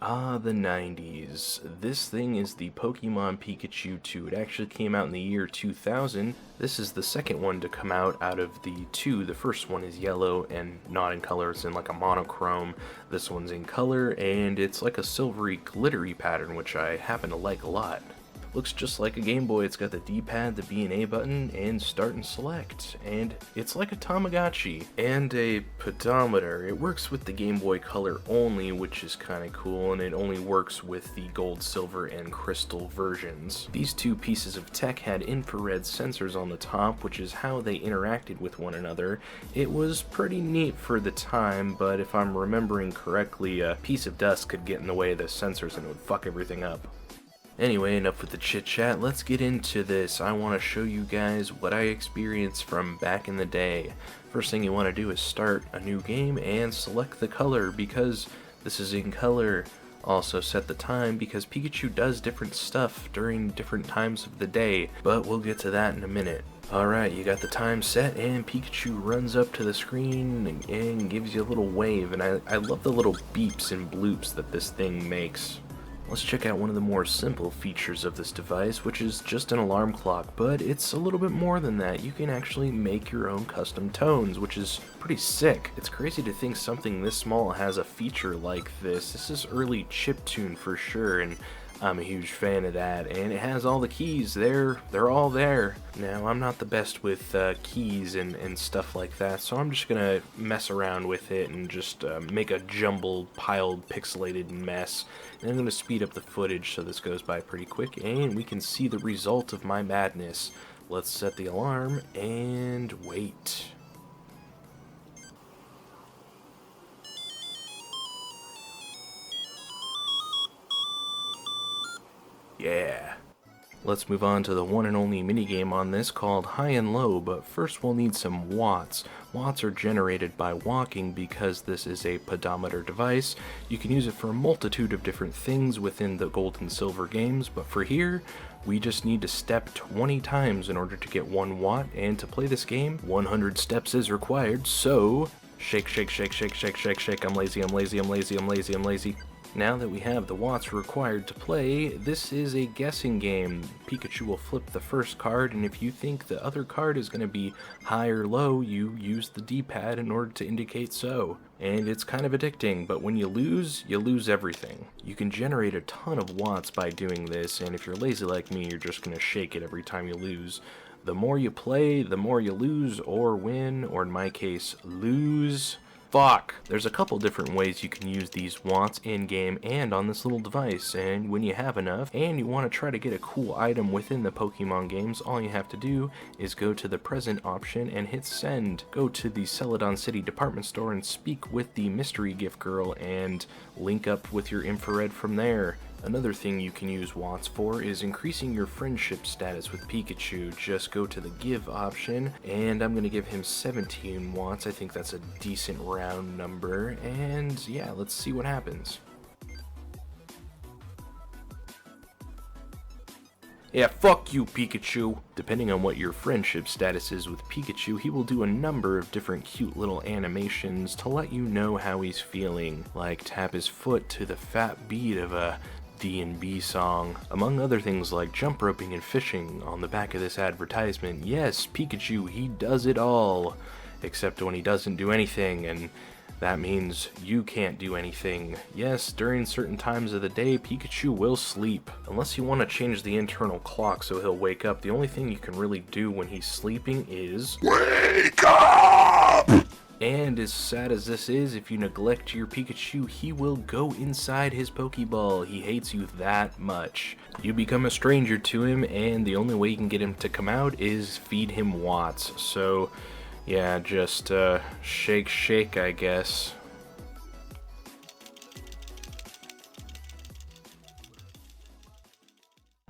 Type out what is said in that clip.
Ah, the 90s. This thing is the Pokemon Pikachu 2. It actually came out in the year 2000. This is the second one to come out of the two. The first one is yellow and not in color. It's in like a monochrome. This one's in color and it's like a silvery glittery pattern, which I happen to like a lot. Looks just like a Game Boy. It's got the D-pad, the B and A button, and start and select. And it's like a Tamagotchi. And a pedometer. It works with the Game Boy Color only, which is kinda cool, and it only works with the gold, silver, and crystal versions. These two pieces of tech had infrared sensors on the top, which is how they interacted with one another. It was pretty neat for the time, but if I'm remembering correctly, a piece of dust could get in the way of the sensors and it would fuck everything up. Anyway, enough with the chit chat, let's get into this. I want to show you guys what I experienced from back in the day. First thing you want to do is start a new game and select the color because this is in color. Also set the time because Pikachu does different stuff during different times of the day, but we'll get to that in a minute. Alright, you got the time set and Pikachu runs up to the screen and gives you a little wave, and I love the little beeps and bloops that this thing makes. Let's check out one of the more simple features of this device, which is just an alarm clock, but it's a little bit more than that. You can actually make your own custom tones, which is pretty sick. It's crazy to think something this small has a feature like this. This is early chiptune for sure, and I'm a huge fan of that, and it has all the keys. They're all there. Now, I'm not the best with keys and stuff like that, so I'm just gonna mess around with it and just make a jumbled, piled, pixelated mess. And I'm gonna speed up the footage so this goes by pretty quick, and we can see the result of my madness. Let's set the alarm and wait. Yeah. Let's move on to the one and only minigame on this called High and Low, but first we'll need some watts. Watts are generated by walking because this is a pedometer device. You can use it for a multitude of different things within the gold and silver games, but for here, we just need to step 20 times in order to get 1 watt, and to play this game, 100 steps is required, so shake, shake, shake, shake, shake, shake, shake, I'm lazy, I'm lazy, I'm lazy, I'm lazy, I'm lazy. Now that we have the watts required to play, this is a guessing game. Pikachu will flip the first card, and if you think the other card is going to be high or low, you use the D-pad in order to indicate so. And it's kind of addicting, but when you lose everything. You can generate a ton of watts by doing this, and if you're lazy like me, you're just going to shake it every time you lose. The more you play, the more you lose or win, or in my case, lose. Fuck! There's a couple different ways you can use these watts in-game and on this little device, and when you have enough, and you want to try to get a cool item within the Pokemon games, all you have to do is go to the present option and hit send. Go to the Celadon City department store and speak with the mystery gift girl and link up with your infrared from there. Another thing you can use watts for is increasing your friendship status with Pikachu. Just go to the give option, and I'm going to give him 17 watts. I think that's a decent round number, and yeah, let's see what happens. Yeah, fuck you, Pikachu! Depending on what your friendship status is with Pikachu, he will do a number of different cute little animations to let you know how he's feeling, like tap his foot to the fat beat of a D&B song, among other things like jump roping and fishing on the back of this advertisement. Yes, Pikachu, he does it all, except when he doesn't do anything, and that means you can't do anything. Yes, during certain times of the day, Pikachu will sleep. Unless you want to change the internal clock so he'll wake up, the only thing you can really do when he's sleeping is wake up! And as sad as this is, if you neglect your Pikachu, he will go inside his Pokeball. He hates you that much. You become a stranger to him, and the only way you can get him to come out is feed him watts. So yeah, just shake, shake, I guess.